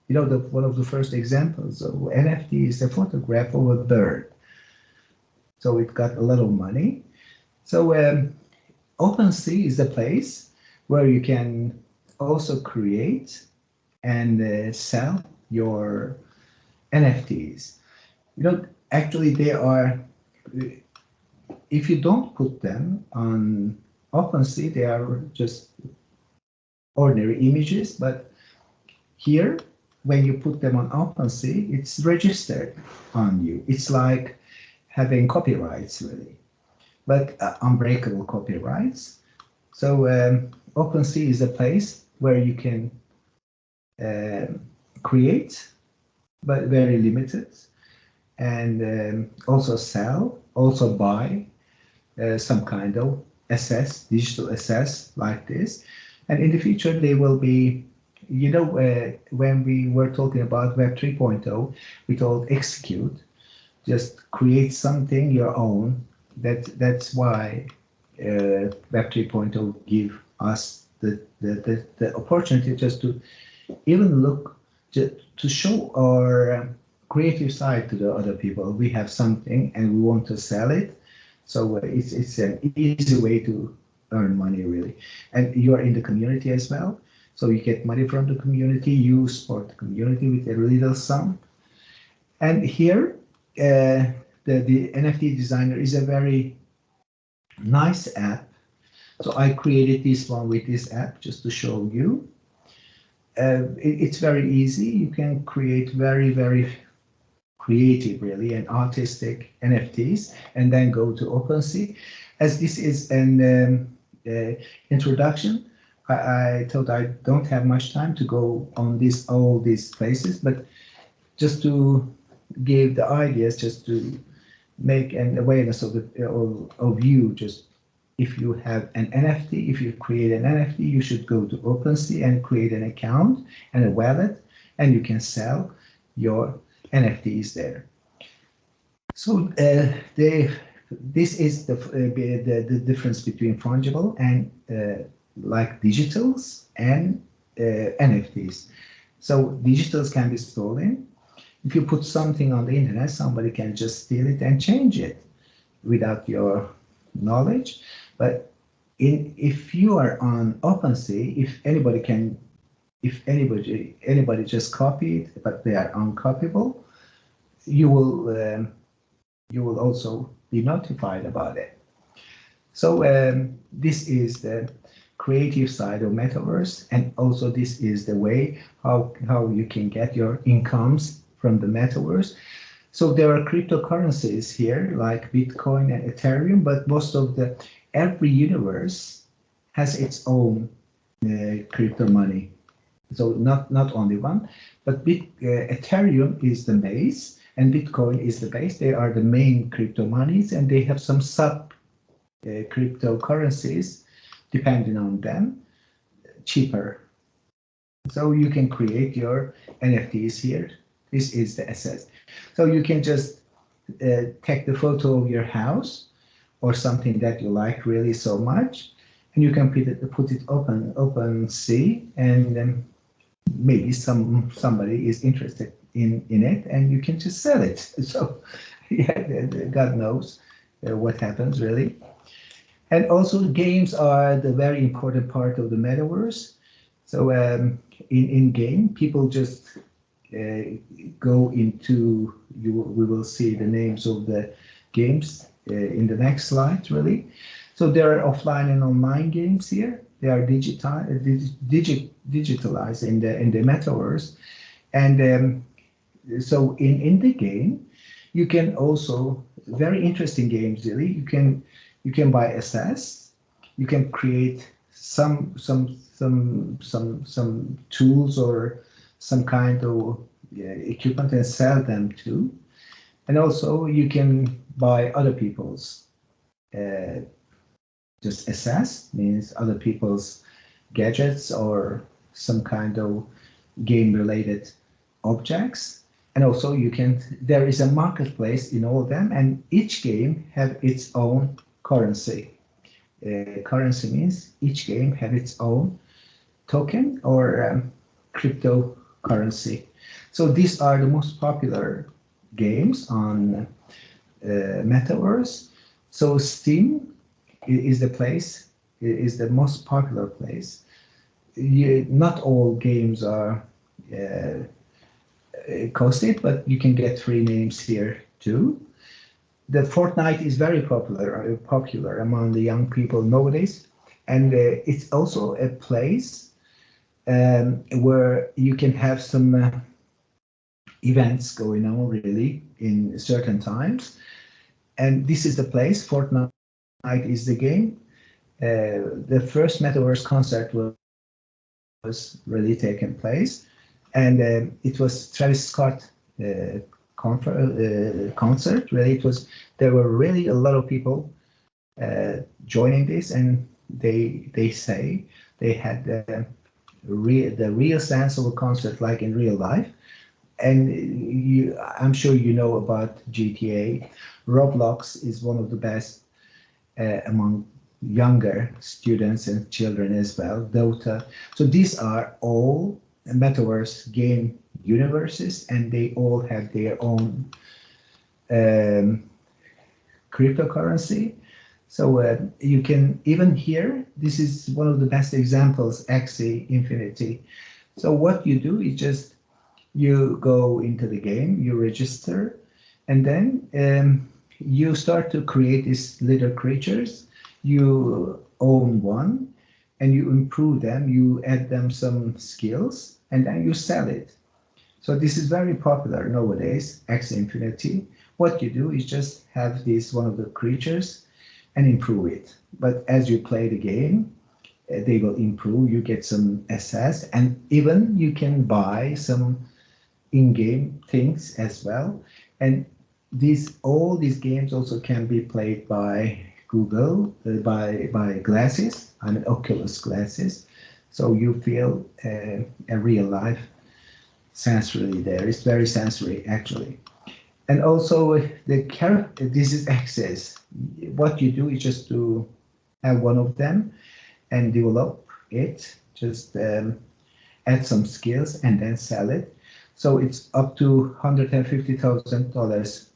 B: one of the first examples of NFT is a photograph of a bird. So it got a lot of money. So OpenSea is a place where you can also create and sell your NFTs. Actually, they are, if you don't put them on OpenSea, they are just ordinary images. But here, when you put them on OpenSea, it's registered on you. It's like having copyrights, really, but unbreakable copyrights. So OpenSea is a place where you can create, but very limited, and also sell, also buy some kind of assets, digital assets like this. And in the future, they will be, when we were talking about Web 3.0, we told execute, just create something your own. That's why Web 3.0 give us the opportunity just to even look to show our creative side to the other people. We have something and we want to sell it, so it's an easy way to earn money, really. And you are in the community as well, so you get money from the community. You support the community with a little sum. And here, the NFT designer is a very nice app. So I created this one with this app just to show you. It's very easy. You can create very, very creative, really, and artistic NFTs, and then go to OpenSea. As this is an introduction, I thought I don't have much time to go on all these places, but just to give the ideas, just to make an awareness of you. Just if you have an NFT, if you create an NFT, you should go to OpenSea and create an account and a wallet, and you can sell your NFTs there. So this is the difference between fungible and like digitals and NFTs. So digitals can be stolen. If you put something on the internet, somebody can just steal it and change it without your knowledge. But if you are on OpenSea, if anybody just copy it, but they are uncopyable, you will also be notified about it. So this is the creative side of Metaverse, and also this is the way how you can get your incomes from the Metaverse. So there are cryptocurrencies here like Bitcoin and Ethereum, but every universe has its own crypto money. So not only one, but Ethereum is the base and Bitcoin is the base. They are the main crypto monies, and they have some sub cryptocurrencies depending on them, cheaper. So you can create your NFTs here. This is the asset. So you can just take the photo of your house or something that you like really so much, and you can put it open sea, and then maybe somebody is interested in it, and you can just sell it. So yeah, God knows what happens, really. And also games are the very important part of the metaverse. So in game, people just go into, we will see the names of the games in the next slide, really. So there are offline and online games here. They are digitalized in the metaverse. And so in the game, you can also, very interesting games, really. You can buy assets, you can create some tools or some kind of equipment and sell them too. And also you can buy other people's just assets, means other people's gadgets or some kind of game related objects. And also you can, there is a marketplace in all of them, and each game have its own currency. Currency means each game have its own token or cryptocurrency. So these are the most popular games on Metaverse. So Steam is the place, is the most popular place. Not all games are costed, but you can get free names here too. The Fortnite is very popular among the young people nowadays, and it's also a place where you can have some events going on really in certain times. And this is the place. Fortnite is the game. The first Metaverse concert was really taking place, and it was Travis Scott concert. Really, it was. There were really a lot of people joining this, and they say they had the real sense of a concert like in real life. And I'm sure you know about GTA. Roblox is one of the best among younger students and children as well. Dota. So these are all Metaverse game universes, and they all have their own cryptocurrency. So you can even here, this is one of the best examples, Axie Infinity. So what you do is just you go into the game, you register, and then you start to create these little creatures. You own one, and you improve them, you add them some skills, and then you sell it. So this is very popular nowadays, Axie Infinity. What you do is just have this one of the creatures and improve it. But as you play the game, they will improve, you get some assets, and even you can buy some in-game things as well. And all these games also can be played by Google, by glasses, I mean Oculus glasses. So you feel a real life sensory there. It's very sensory actually. And also this is access. What you do is just to have one of them and develop it, just add some skills and then sell it. So it's up to $150,000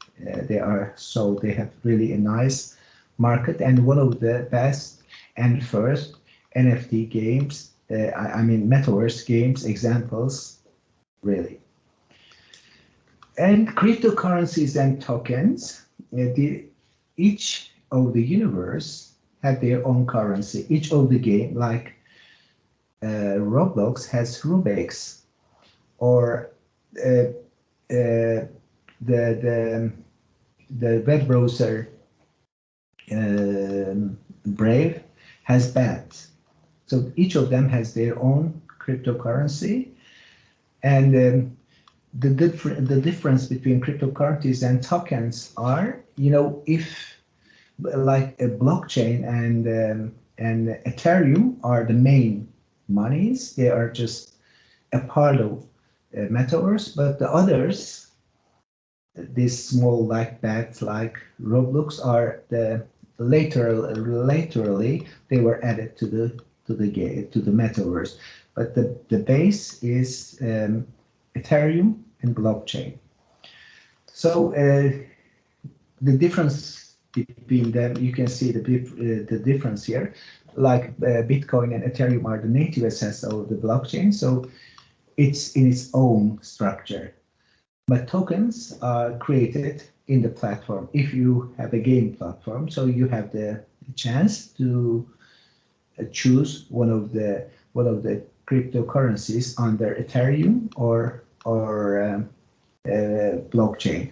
B: they are sold. They have really a nice market, and one of the best and first NFT games, I mean Metaverse games examples, really. And cryptocurrencies and tokens, each of the universe have their own currency. Each of the game, like Roblox has Rubik's, or the web browser Brave has bats. So each of them has their own cryptocurrency, and the difference between cryptocurrencies and tokens are, if like a blockchain and Ethereum are the main monies, they are just a part of Metaverse, but the others, these small like bats like Roblox, are the laterally they were added to the Metaverse, but the base is Ethereum and blockchain. So the difference between them, you can see the difference here. Like Bitcoin and Ethereum are the native assets of the blockchain, so it's in its own structure. But tokens are created in the platform. If you have a game platform, so you have the chance to choose one of the cryptocurrencies under Ethereum or blockchain.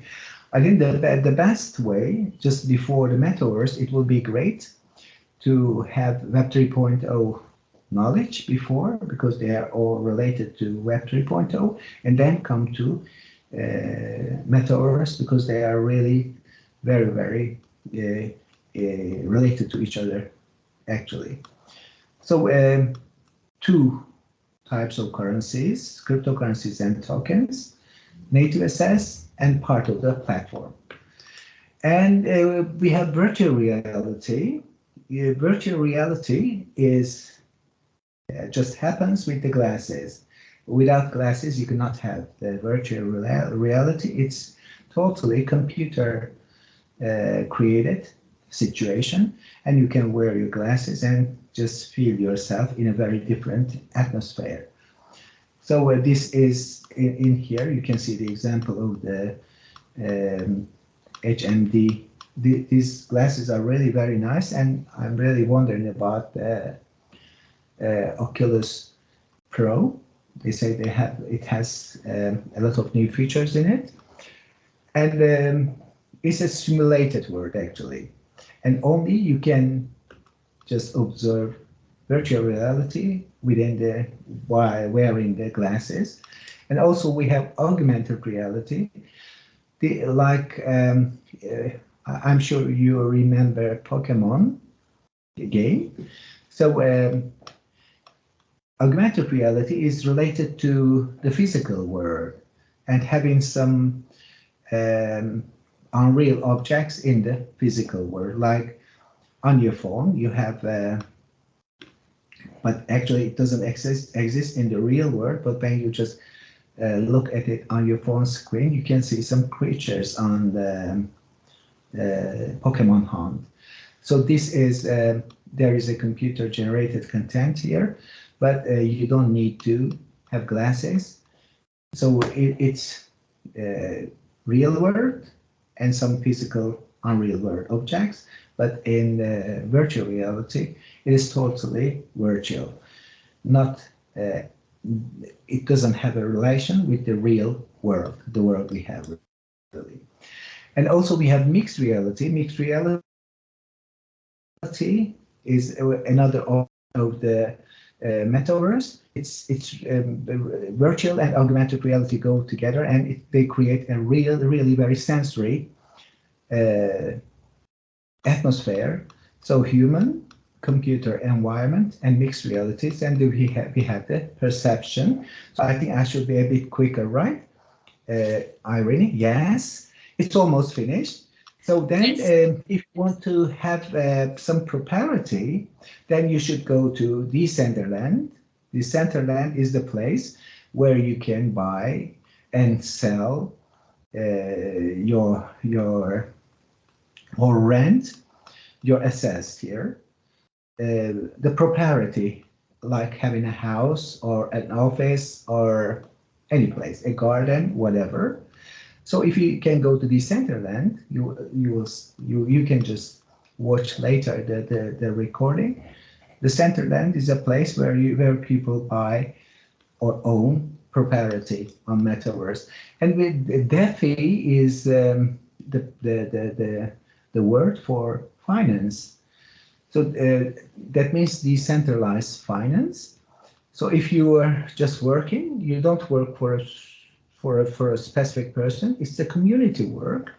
B: I think the best way, just before the metaverse, it will be great to have Web 3.0 knowledge before, because they are all related to Web 3.0, and then come to Metaverse, because they are really very, very related to each other, actually. So two types of currencies, cryptocurrencies and tokens, native assets, and part of the platform. And we have virtual reality. Virtual reality is just happens with the glasses. Without glasses, you cannot have the virtual reality. It's totally computer created situation, and you can wear your glasses and just feel yourself in a very different atmosphere. So this is in here. You can see the example of the HMD. These glasses are really very nice, and I'm really wondering about the Oculus Pro. They say it has a lot of new features in it, and it's a simulated world actually, and only you can just observe virtual reality within the while wearing the glasses. And also we have augmented reality. I'm sure you remember Pokemon game. So augmented reality is related to the physical world and having some unreal objects in the physical world, like on your phone you have but actually it doesn't exist in the real world, but when you just look at it on your phone screen, you can see some creatures on the Pokemon hunt. So this is there is a computer generated content here, but you don't need to have glasses. So it's real world and some physical unreal world objects, but in virtual reality it is totally virtual. Not it doesn't have a relation with the real world, the world we have really. And also we have mixed reality. Mixed reality is another of the metaverse. It's virtual and augmented reality go together, and they create a really very sensory atmosphere. So human, computer environment, and mixed realities, and we have the perception. So I think I should be a bit quicker, right? Irene, yes, it's almost finished. So then,
A: Yes.
B: if you want to have some propriety, then you should go to Decentraland. Decentraland is the place where you can buy and sell your or rent your assets here. The propriety, like having a house or an office or any place, a garden, whatever. So if you can go to Decentraland, you can just watch later the recording. The Decentraland is a place where people buy or own propriety on Metaverse, and with DeFi is the word for finance. So that means decentralized finance. So if you are just working, you don't work for a specific person. It's a community work.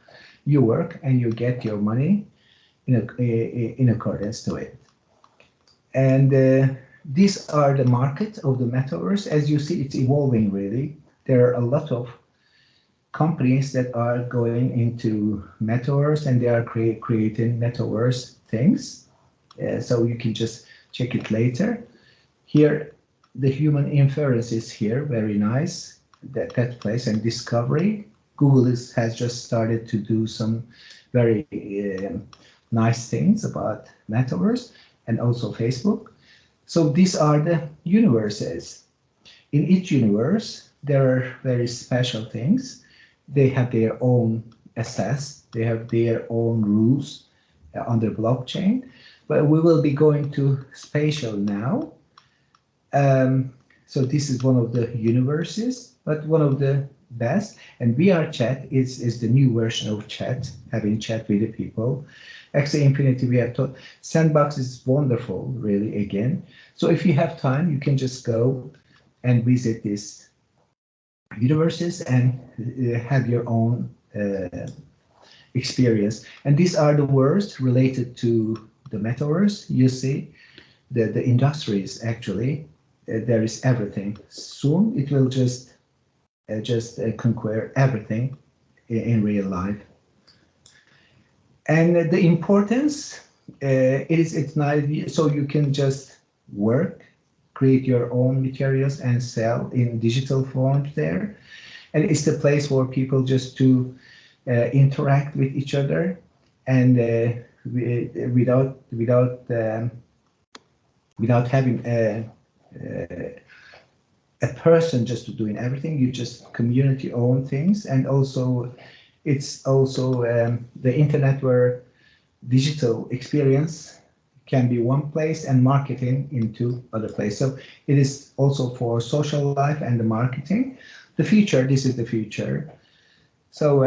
B: You work and you get your money in accordance to it. And these are the market of the metaverse. As you see, it's evolving really. There are a lot of companies that are going into metaverse, and they are creating metaverse things. So you can just check it later. Here, the human inference is here, very nice. That place and discovery. Google has just started to do some very nice things about metaverse, and also Facebook. So these are the universes. In each universe, there are very special things. They have their own assets. They have their own rules on their blockchain. But we will be going to spatial now. So this is one of the universes, but one of the best. And VR chat is the new version of chat, having chat with the people. Axie Infinity, we have to. Sandbox is wonderful, really, again. So if you have time, you can just go and visit these universes and have your own experience. And these are the words related to the metaverse. You see, the industries actually, there is everything. Soon it will just conquer everything in real life. And the importance it's not so you can just work, create your own materials and sell in digital forms there. And it's the place for people just to interact with each other and without having a person just doing everything. You just community own things. And also it's also the internet where digital experience can be one place and marketing into other place. So it is also for social life and the marketing. The future, this is the future. So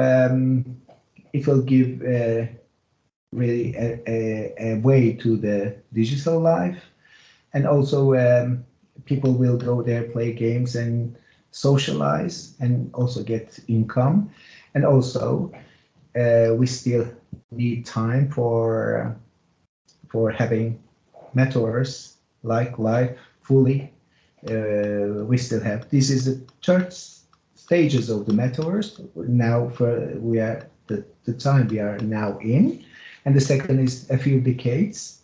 B: it will give really a way to the digital life. And also people will go there, play games and socialize and also get income. And also we still need time for having metaverse like life fully. We still have, this is the third stages of the metaverse. Now we are the time we are now in, and the second is a few decades.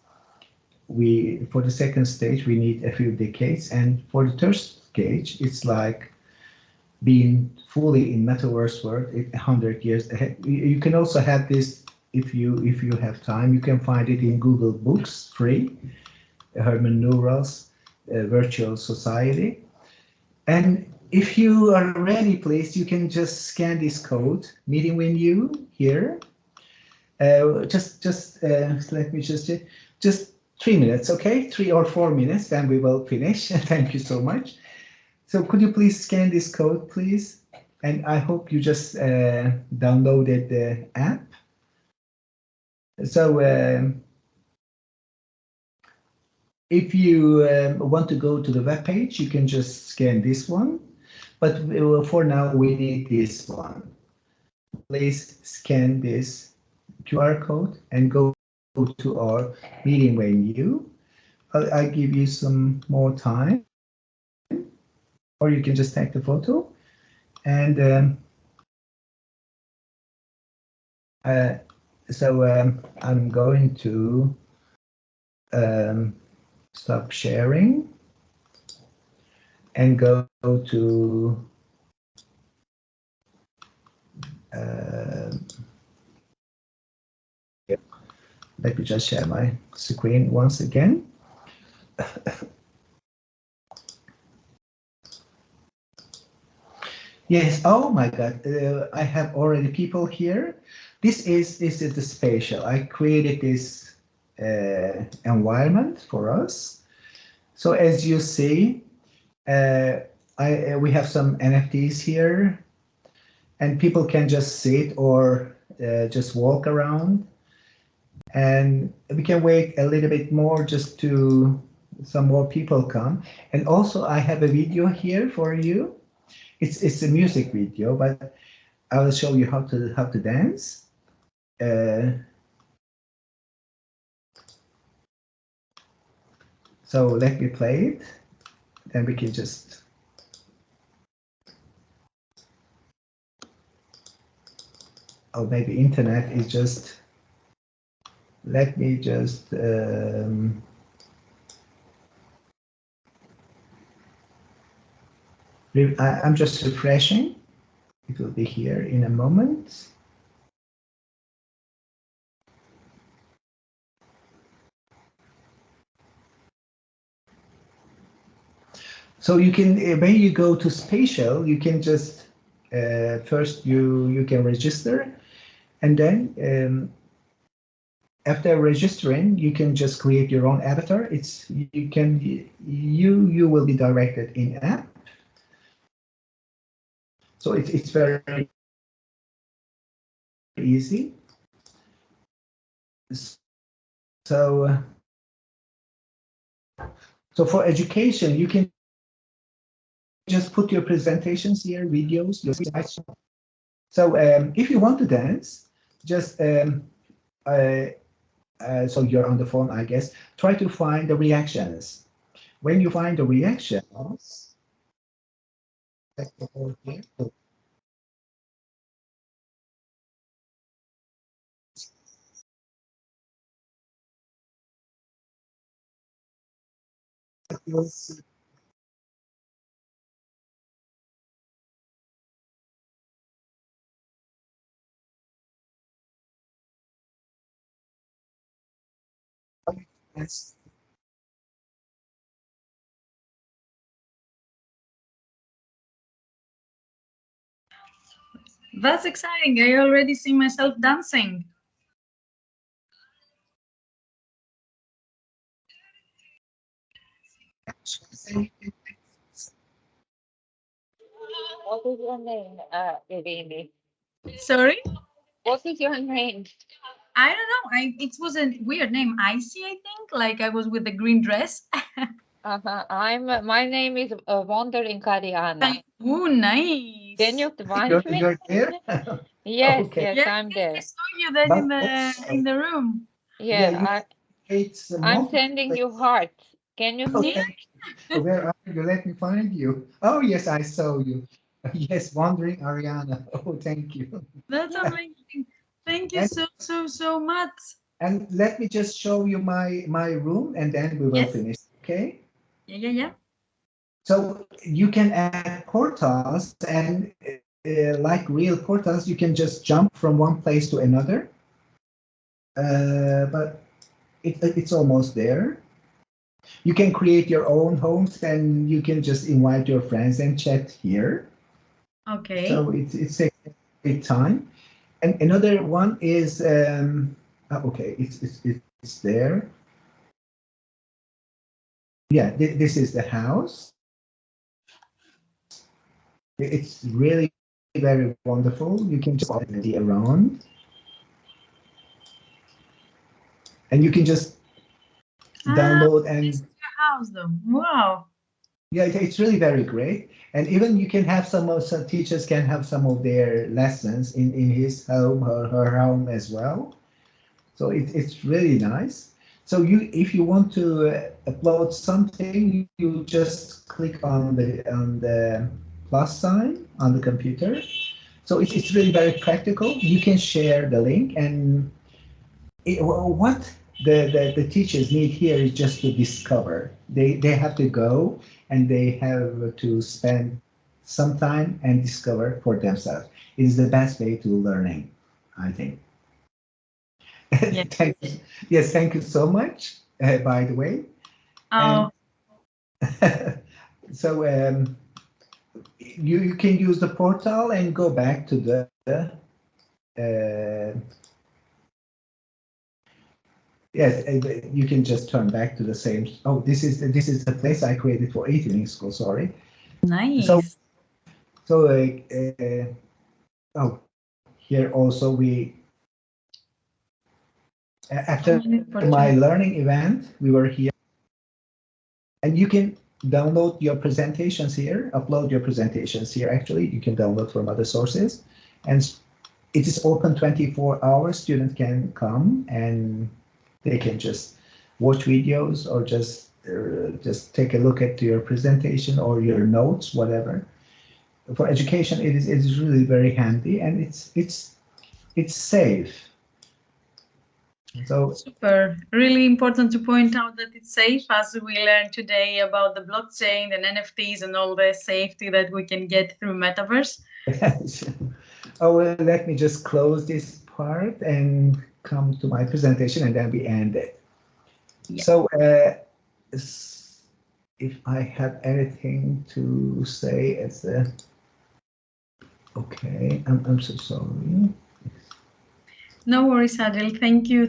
B: For the second stage we need a few decades, and for the third stage it's like being fully in metaverse world 100 years ahead. You can also have this if you have time. You can find it in Google Books, free. Herman Neural's Virtual Society. And if you are ready, please, you can just scan this code, meeting with you here. Let me just 3 minutes, okay? 3 or 4 minutes, then we will finish. Thank you so much. So could you please scan this code, please? And I hope you just downloaded the app. So if you want to go to the web page, you can just scan this one. But for now, we need this one. Please scan this QR code and go to our meeting venue. I'll give you some more time, or you can just take the photo. And I'm going to stop sharing and go to let me just share my screen once again. Yes, oh my God, I have already people here. This is the spatial. I created this environment for us. So as you see, we have some NFTs here, and people can just sit or just walk around. And we can wait a little bit more just to some more people come. And also I have a video here for you. It's a music video, but I will show you how to dance. So let me play it, then we can just. Oh, maybe internet is just. Let me just. I'm just refreshing. It will be here in a moment. So you can, when you go to spatial, you can just first you can register, and then after registering, you can just create your own avatar. You will be directed in app. So it's very easy. So, so for education, you can just put your presentations here, videos, your slides. So if you want to dance, just so you're on the phone, I guess. Try to find the reactions. When you find the reactions, you'll see. Yes.
A: That's exciting. I already see myself dancing.
C: What is your name, Irini?
A: Sorry?
C: What is your name?
A: I don't know. It was a weird name. Icy, I think. Like I was with the green dress.
C: My name is Wandering Ariana.
A: Oh,
C: Can
A: nice.
C: you find me?
B: You're there?
C: Yes,
B: Okay.
C: yes,
A: Yes,
C: I'm
A: yes, I
C: there.
A: saw you then
B: But
A: in
B: also,
A: the room.
B: yeah,
C: Yeah,
B: you it's
C: I'm
B: multiple
C: sending you
B: places.
C: hearts. Can you
B: Oh,
C: see?
A: Yeah,
B: thank you. Where are you? Let me find you. Oh, yes, I saw you. Yes, wandering Ariana. Oh, thank you.
A: that's amazing. Thank you
B: And
A: so much.
B: let me just show you my room, and then we will
A: Yes.
B: finish. Okay.
A: Yeah.
B: So you can add portals, and like real portals, you can just jump from one place to another. But it's almost there. You can create your own homes, and you can just invite your friends and chat here.
A: Okay.
B: So it's a big time. And another one is okay, it's there. Yeah, this is the house. It's really very wonderful. You can just see around, and you can just
A: Ah,
B: download
A: this is
B: and
A: your house though. Wow.
B: yeah, it's really very great. And even you can have some teachers can have some of their lessons in his home or her home as well. So it's really nice. So if you want to upload something, you just click on the plus sign on the computer. So it's really very practical. You can share the link, and what the teachers need here is just to discover. They have to go and they have to spend some time and discover for themselves. It is the best way to learning, I think.
A: Yeah.
B: Thank you. Yes, thank you so much, by the way. And
A: Oh,
B: so you can use the portal and go back to the yes, you can just turn back to the same. Oh, this is the place I created for evening school. Sorry. So
A: nice.
B: so oh, here also we
A: So
B: after
A: many
B: my
A: opportunities.
B: learning event we were here, and you can download your presentations here, upload your presentations here. Actually, you can download from other sources, and it is open 24 hours. Students can come and they can just watch videos or just take a look at your presentation or your notes, whatever. For education, it is really very handy, and it's safe. So
A: Super. Really important to point out that it's safe, as we learned today about the blockchain and NFTs and all the safety that we can get through Metaverse.
B: oh, well, let me just close this part and come to my presentation, and then we end it.
A: Yeah.
B: So if I have anything to say as a okay, I'm so sorry.
A: No worries, Adil. Thank you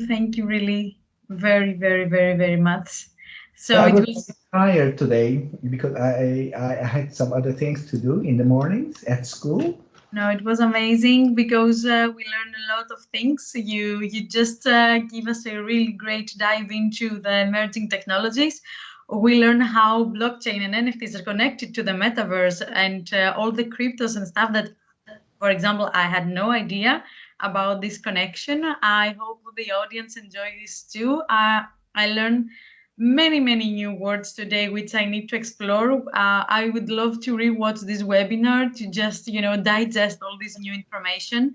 A: really very much. So
B: I
A: it
B: was
A: was
B: tired today because I had some other things to do in the mornings at school.
A: No, it was amazing because we learned a lot of things. You just give us a really great dive into the emerging technologies. We learn how blockchain and NFTs are connected to the metaverse and all the cryptos and stuff that, for example, I had no idea about this connection. I hope the audience enjoy this too. I learned many new words today, which I need to explore. I would love to rewatch this webinar to just, digest all this new information.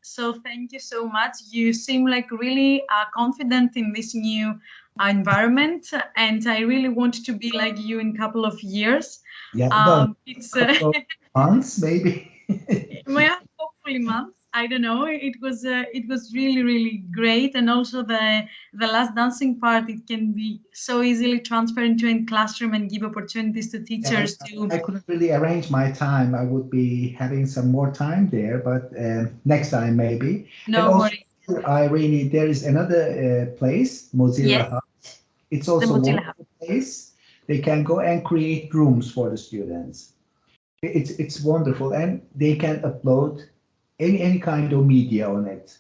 A: So thank you so much. You seem like really confident in this new environment, and I really want to be like you in a couple of years.
B: Yeah, well,
A: It's
B: couple of months maybe.
A: well, hopefully months. I don't know. It was really great, and also the last dancing part. It can be so easily transferred into a classroom and give opportunities to
B: Yeah,
A: teachers to.
B: I couldn't really arrange my time. I would be having some more time there, but next time maybe. And
A: No
B: also,
A: worries.
B: Irene, there is another place,
A: Yes,
B: Mozilla Hub. It's
A: the
B: also a
A: Mozilla Hub.
B: wonderful place. They can go and create rooms for the students. It's wonderful, and they can upload any kind of media on it.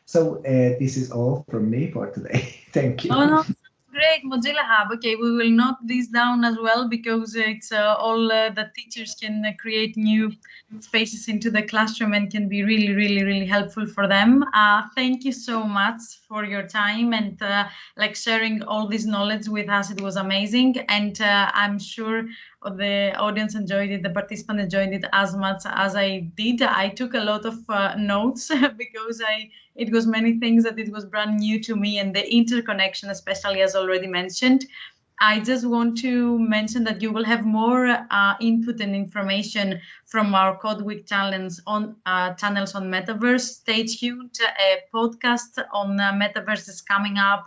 B: So this is all from me for today. Thank
A: Oh no,
B: you.
A: sounds great. Mozilla Hub. Okay, we will note this down as well because it's all the teachers can create new spaces into the classroom and can be really helpful for them. Thank you so much for your time and like sharing all this knowledge with us. It was amazing, and I'm sure the audience enjoyed it. The participants enjoyed it as much as I did. I took a lot of notes because it was many things that it was brand new to me, and the interconnection, especially as already mentioned. I just want to mention that you will have more input and information from our Code Week channels on Metaverse. Stay tuned. A podcast on Metaverse is coming up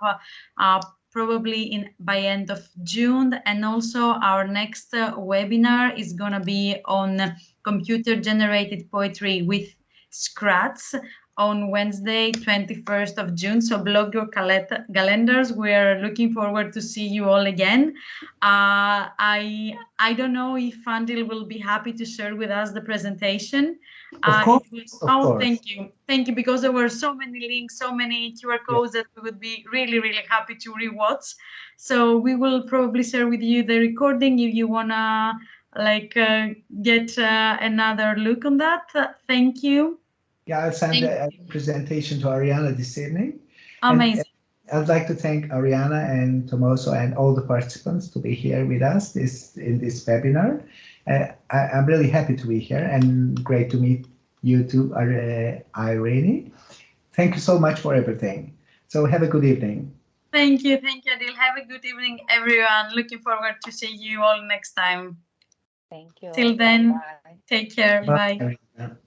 A: probably in by end of June, and also our next webinar is gonna be on computer generated poetry with Scratch on Wednesday, 21st of June. So block your calendars. We're looking forward to see you all again. I don't know if Andil will be happy to share with us the presentation.
B: Of course, of
A: Oh,
B: course.
A: thank you, because there were so many links, so many QR
B: Yeah.
A: codes that we would be really happy to rewatch. So we will probably share with you the recording if you wanna like get another look on that. Thank you.
B: Yeah, I'll send
A: Thank
B: a presentation to Ariana this evening. And
A: Amazing.
B: I'd like to thank Ariana and Tomoso and all the participants to be here with us in this webinar. I'm really happy to be here and great to meet you too, Irene. Thank you so much for everything. So have a good evening.
A: Thank you, Adil. Have a good evening, everyone. Looking forward to see you all next time.
C: Thank you.
A: Till then,
C: Bye.
A: take care.
B: Bye,
A: Bye.
B: Irene.